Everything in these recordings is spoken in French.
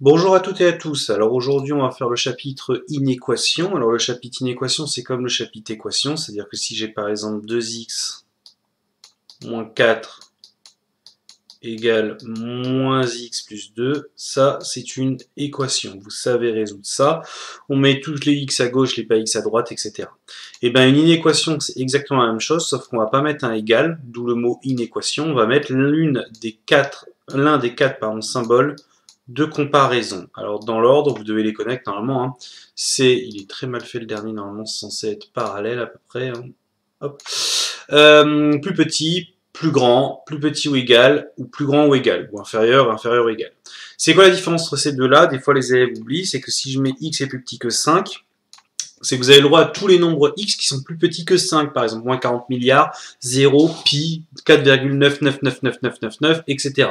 Bonjour à toutes et à tous. Alors aujourd'hui, on va faire le chapitre inéquation. Alors le chapitre inéquation, c'est comme le chapitre équation, c'est-à-dire que si j'ai par exemple 2x moins 4 égale moins x plus 2, ça c'est une équation. Vous savez résoudre ça. On met toutes les x à gauche, les pas x à droite, etc. Et bien une inéquation, c'est exactement la même chose, sauf qu'on va pas mettre un égal, d'où le mot inéquation. On va mettre l'un des quatre symboles de comparaison. Alors dans l'ordre, vous devez les connaître normalement. Hein. Il est très mal fait le dernier, normalement c'est censé être parallèle à peu près. Hein. Hop. Plus petit, plus grand, plus petit ou égal, ou plus grand ou égal, ou inférieur, inférieur ou égal. C'est quoi la différence entre ces deux-là? Des fois les élèves oublient, c'est que si je mets x est plus petit que 5, c'est que vous avez le droit à tous les nombres x qui sont plus petits que 5, par exemple moins 40 milliards, 0, pi, 4,9999999, etc.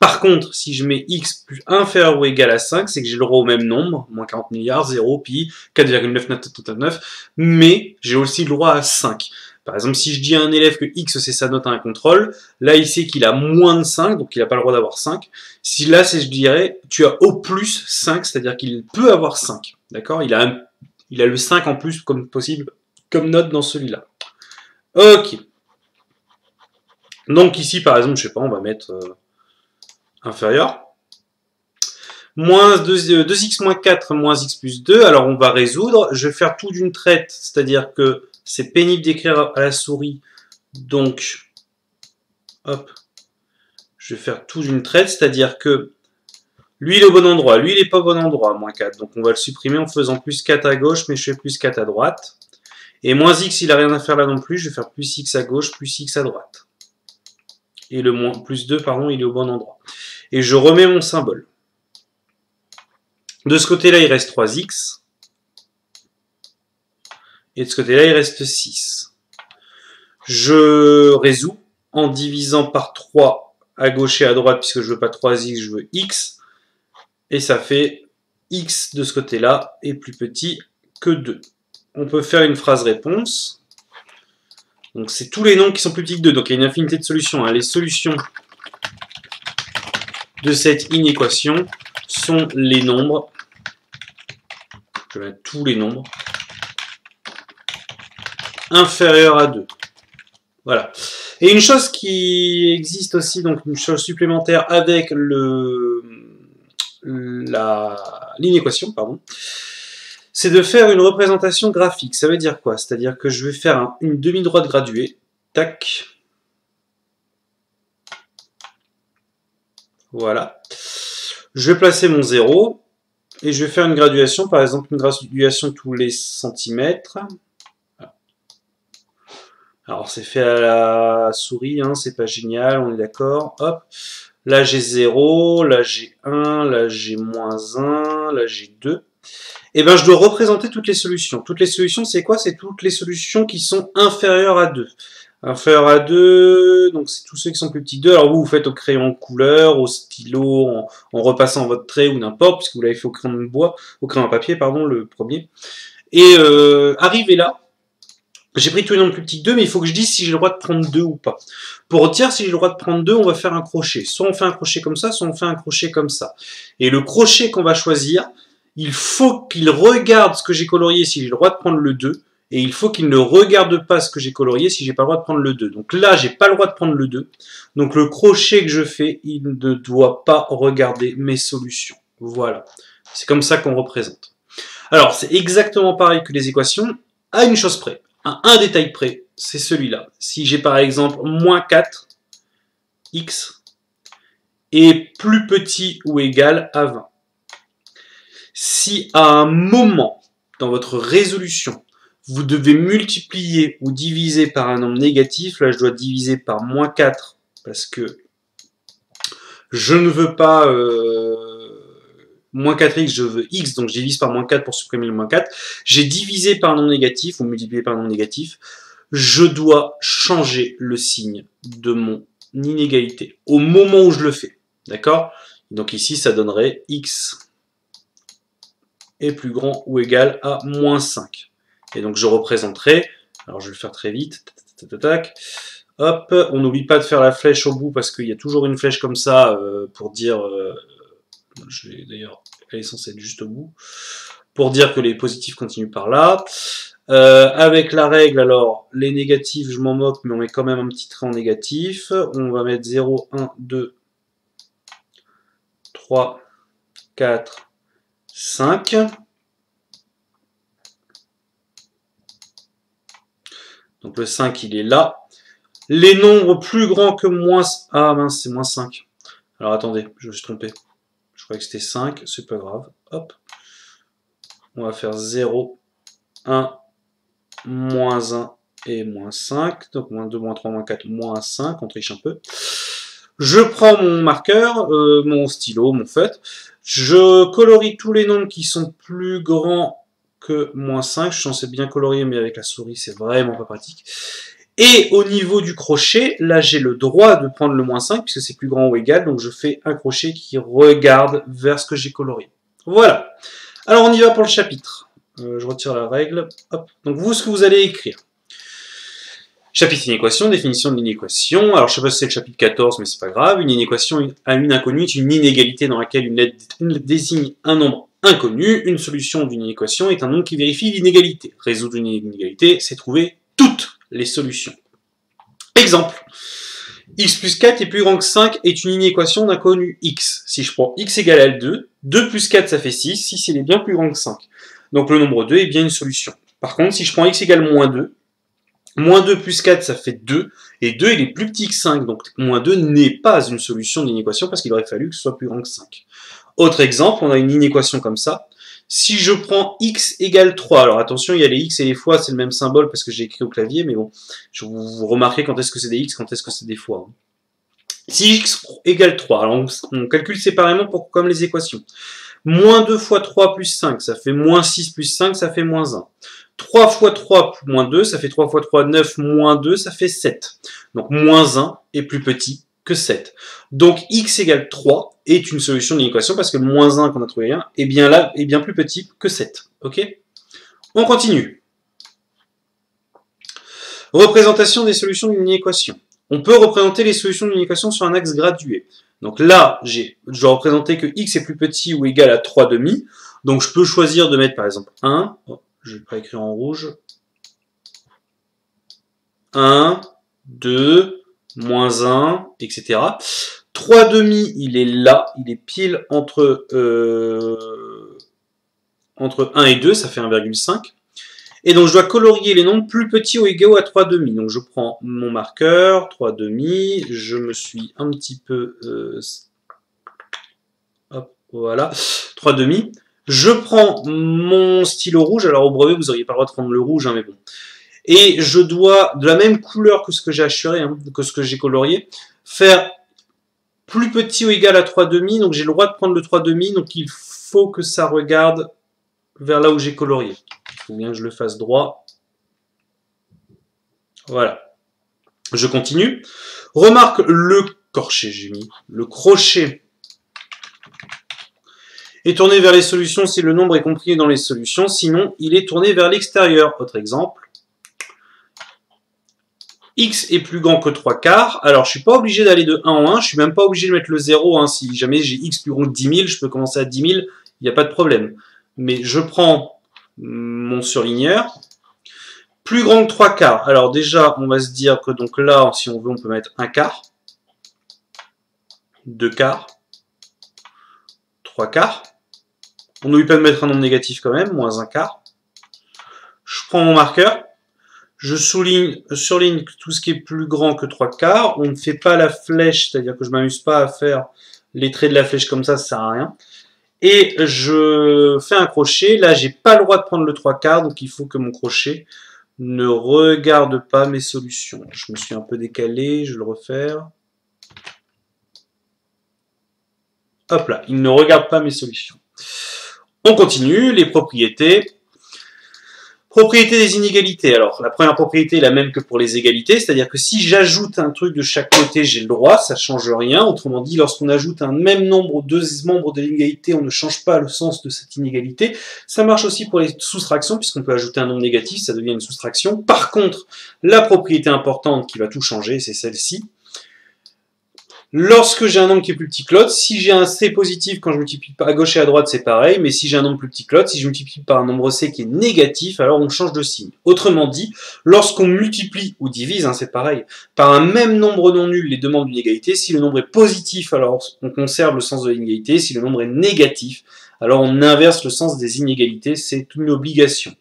Par contre, si je mets x plus inférieur ou égal à 5, c'est que j'ai le droit au même nombre, moins 40 milliards, 0, pi, 4,99999, mais j'ai aussi le droit à 5. Par exemple, si je dis à un élève que x c'est sa note à un contrôle, là il sait qu'il a moins de 5, donc il n'a pas le droit d'avoir 5. Si là, je dirais, tu as au plus 5, c'est-à-dire qu'il peut avoir 5. D'accord, il a le 5 en plus comme possible, comme note dans celui-là. Ok. Donc ici, par exemple, je sais pas, on va mettre inférieur. Moins 2x moins 4 moins x plus 2. Alors on va résoudre. Je vais faire tout d'une traite, c'est-à-dire que c'est pénible d'écrire à la souris. Donc, hop, je vais faire tout d'une traite, c'est-à-dire que lui il est au bon endroit, lui il n'est pas au bon endroit, moins 4. Donc on va le supprimer en faisant plus 4 à gauche, mais je fais plus 4 à droite. Et moins x, il n'a rien à faire là non plus, je vais faire plus x à gauche, plus x à droite. Et le plus 2, pardon, il est au bon endroit. Et je remets mon symbole. De ce côté-là, il reste 3x. Et de ce côté-là, il reste 6. Je résous en divisant par 3 à gauche et à droite, puisque je veux pas 3x, je veux x. Et ça fait x de ce côté-là est plus petit que 2. On peut faire une phrase réponse. Donc c'est tous les nombres qui sont plus petits que 2. Donc il y a une infinité de solutions. Hein. Les solutions de cette inéquation sont les nombres. Je vais mettre tous les nombres inférieurs à 2. Voilà. Et une chose qui existe aussi, donc une chose supplémentaire avec l'inéquation, pardon, c'est de faire une représentation graphique. Ça veut dire quoi? C'est-à-dire que je vais faire une demi-droite graduée. Tac. Voilà. Je vais placer mon 0 et je vais faire une graduation, par exemple une graduation tous les centimètres. Alors c'est fait à la souris, hein, c'est pas génial, on est d'accord. Hop. Là j'ai 0, là j'ai 1, là j'ai moins 1, là j'ai 2. Et bien je dois représenter toutes les solutions. Toutes les solutions, c'est quoi? C'est toutes les solutions qui sont inférieures à 2. Inférieur à 2, donc c'est tous ceux qui sont plus petits que 2. Alors vous faites au crayon de couleur, au stylo, en repassant votre trait ou n'importe, puisque vous l'avez fait au crayon de bois, au crayon à papier, pardon, le premier. Et arrivé là, j'ai pris tous les nombres plus petits que 2, mais il faut que je dise si j'ai le droit de prendre 2 ou pas. Pour dire si j'ai le droit de prendre 2, on va faire un crochet. Soit on fait un crochet comme ça, soit on fait un crochet comme ça. Et le crochet qu'on va choisir, il faut qu'il regarde ce que j'ai colorié si j'ai le droit de prendre le 2, et il faut qu'il ne regarde pas ce que j'ai colorié si j'ai pas le droit de prendre le 2. Donc là, j'ai pas le droit de prendre le 2. Donc le crochet que je fais, il ne doit pas regarder mes solutions. Voilà. C'est comme ça qu'on représente. Alors, c'est exactement pareil que les équations, à une chose près. À un détail près, c'est celui-là. Si j'ai par exemple moins 4, x est plus petit ou égal à 20. Si à un moment, dans votre résolution, vous devez multiplier ou diviser par un nombre négatif, là je dois diviser par moins 4, parce que je ne veux pas moins 4x, je veux x, donc je divise par moins 4 pour supprimer le moins 4. J'ai divisé par un nombre négatif, ou multiplié par un nombre négatif. Je dois changer le signe de mon inégalité au moment où je le fais. D'accord? Donc ici, ça donnerait x est plus grand ou égal à moins 5. Et donc je représenterai, alors je vais le faire très vite, hop, on n'oublie pas de faire la flèche au bout parce qu'il y a toujours une flèche comme ça pour dire D'ailleurs, elle est censée être juste au bout. Pour dire que les positifs continuent par là. Avec la règle, alors, les négatifs, je m'en moque, mais on met quand même un petit trait en négatif. On va mettre 0, 1, 2, 3, 4, 5. Donc le 5, il est là. Les nombres plus grands que moins... Ah mince, c'est moins 5. Alors attendez, je me suis trompé. Je croyais que c'était 5, c'est pas grave. Hop. On va faire 0, 1, moins 1 et moins 5. Donc moins 2, moins 3, moins 4, moins 5. On triche un peu. Je prends mon marqueur, mon stylo, mon feutre. Je colorie tous les nombres qui sont plus grands que moins 5. Je suis censé bien colorier, mais avec la souris, c'est vraiment pas pratique. Et au niveau du crochet, là, j'ai le droit de prendre le moins 5, puisque c'est plus grand ou égal. Donc je fais un crochet qui regarde vers ce que j'ai colorié. Voilà. Alors on y va pour le chapitre. Je retire la règle. Hop. Donc vous, ce que vous allez écrire. Chapitre inéquation, définition de l'inéquation. Alors je sais pas si c'est le chapitre 14, mais c'est pas grave. Une inéquation à une inconnue est une inégalité dans laquelle une lettre désigne un nombre inconnu. Une solution d'une inéquation est un nombre qui vérifie l'inégalité. Résoudre une inégalité, c'est trouver toutes les solutions. Exemple. X plus 4 est plus grand que 5 est une inéquation d'inconnu x. Si je prends x égale à 2, 2 plus 4 ça fait 6, 6 il est bien plus grand que 5. Donc le nombre 2 est bien une solution. Par contre, si je prends x égale moins 2, moins 2 plus 4 ça fait 2, et 2 il est plus petit que 5, donc moins 2 n'est pas une solution d'inéquation parce qu'il aurait fallu que ce soit plus grand que 5. Autre exemple, on a une inéquation comme ça. Si je prends x égale 3, alors attention, il y a les x et les fois, c'est le même symbole parce que j'ai écrit au clavier, mais bon, vous remarquez quand est-ce que c'est des x, quand est-ce que c'est des fois. Si x égale 3, alors on calcule séparément comme les équations. Moins 2 fois 3 plus 5, ça fait moins 6 plus 5, ça fait moins 1. 3 fois 3 moins 2, ça fait 3 fois 3, 9, moins 2, ça fait 7. Donc moins 1 est plus petit que 7. Donc x égale 3 est une solution de l'équation parce que le moins 1 qu'on a trouvé là est bien là, est bien plus petit que 7. Ok? On continue. Représentation des solutions d'une équation. On peut représenter les solutions d'une équation sur un axe gradué. Donc là, je dois représenter que x est plus petit ou égal à 3 demi. Donc je peux choisir de mettre par exemple 1. Oh, je ne vais pas écrire en rouge. 1, 2, moins 1, etc. 3 demi, il est là, il est pile entre 1 et 2, ça fait 1,5. Et donc je dois colorier les nombres plus petits ou égaux à 3 demi. Donc je prends mon marqueur, 3 demi, je me suis un petit peu... hop, voilà, 3 demi. Je prends mon stylo rouge, alors au brevet vous n'auriez pas le droit de prendre le rouge, hein, mais bon. Et je dois, de la même couleur que ce que j'ai assuré, hein, que ce que j'ai colorié, faire plus petit ou égal à 3 demi, donc j'ai le droit de prendre le 3 demi, donc il faut que ça regarde vers là où j'ai colorié. Il faut bien que je le fasse droit. Voilà. Je continue. Remarque le crochet, j'ai mis. Le crochet est tourné vers les solutions si le nombre est compris dans les solutions, sinon il est tourné vers l'extérieur. Autre exemple. X est plus grand que 3 quarts. Alors, je suis pas obligé d'aller de 1 en 1. Je suis même pas obligé de mettre le 0. Hein. Si jamais j'ai X plus grand que 10 000, je peux commencer à 10 000. Il n'y a pas de problème. Mais je prends mon surligneur. Plus grand que 3 quarts. Alors déjà, on va se dire que donc là, si on veut, on peut mettre 1 quart. 2 quarts. 3 quarts. On n'oublie pas de mettre un nombre négatif quand même. Moins 1 quart. Je prends mon marqueur. Je surligne tout ce qui est plus grand que 3 quarts. On ne fait pas la flèche, c'est-à-dire que je ne m'amuse pas à faire les traits de la flèche comme ça sert à rien. Et je fais un crochet. Là, j'ai pas le droit de prendre le 3 quarts, donc il faut que mon crochet ne regarde pas mes solutions. Je me suis un peu décalé, je vais le refaire. Hop là, il ne regarde pas mes solutions. On continue, les propriétés. Propriété des inégalités. Alors, la première propriété est la même que pour les égalités, c'est-à-dire que si j'ajoute un truc de chaque côté, j'ai le droit, ça ne change rien. Autrement dit, lorsqu'on ajoute un même nombre aux deux membres de l'inégalité, on ne change pas le sens de cette inégalité. Ça marche aussi pour les soustractions, puisqu'on peut ajouter un nombre négatif, ça devient une soustraction. Par contre, la propriété importante qui va tout changer, c'est celle-ci. Lorsque j'ai un nombre qui est plus petit que l'autre, si j'ai un C positif quand je multiplie à gauche et à droite, c'est pareil, mais si j'ai un nombre plus petit que l'autre, si je multiplie par un nombre C qui est négatif, alors on change de signe. Autrement dit, lorsqu'on multiplie ou divise, hein, c'est pareil, par un même nombre non nul les deux membres d'une égalité, si le nombre est positif, alors on conserve le sens de l'inégalité, si le nombre est négatif, alors on inverse le sens des inégalités, c'est une obligation.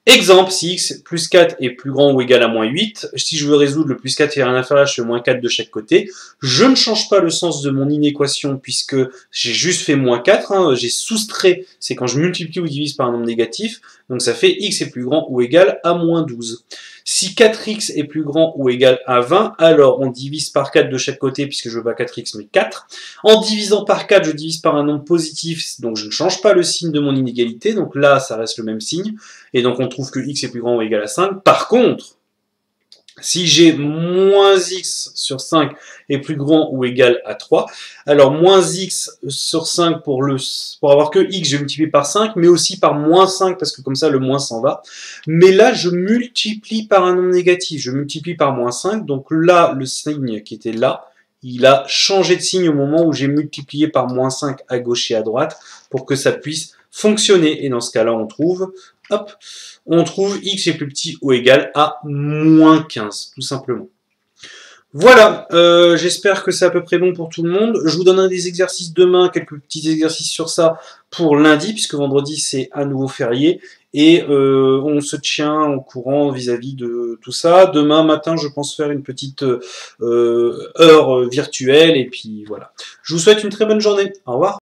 Exemple, si x plus 4 est plus grand ou égal à moins 8, si je veux résoudre le plus 4 et un inférieur, je fais moins 4 de chaque côté. Je ne change pas le sens de mon inéquation puisque j'ai juste fait moins 4, hein, j'ai soustrait, c'est quand je multiplie ou divise par un nombre négatif, donc ça fait x est plus grand ou égal à moins 12. Si 4x est plus grand ou égal à 20, alors on divise par 4 de chaque côté puisque je veux pas 4x mais 4. En divisant par 4, je divise par un nombre positif, donc je ne change pas le signe de mon inégalité, donc là ça reste le même signe, et donc on trouve que x est plus grand ou égal à 5. Par contre, si j'ai moins x sur 5 est plus grand ou égal à 3, alors moins x sur 5 pour avoir que x, je multiplie par 5, mais aussi par moins 5, parce que comme ça le moins s'en va. Mais là, je multiplie par un nombre négatif, je multiplie par moins 5, donc là, le signe qui était là, il a changé de signe au moment où j'ai multiplié par moins 5 à gauche et à droite, pour que ça puisse fonctionner. Et dans ce cas-là, on trouve, hop, on trouve x est plus petit ou égal à moins 15, tout simplement. Voilà, j'espère que c'est à peu près bon pour tout le monde. Je vous donnerai des exercices demain, quelques petits exercices sur ça pour lundi, puisque vendredi c'est à nouveau férié. Et on se tient au courant vis-à-vis de tout ça. Demain matin, je pense faire une petite heure virtuelle. Et puis voilà. Je vous souhaite une très bonne journée. Au revoir.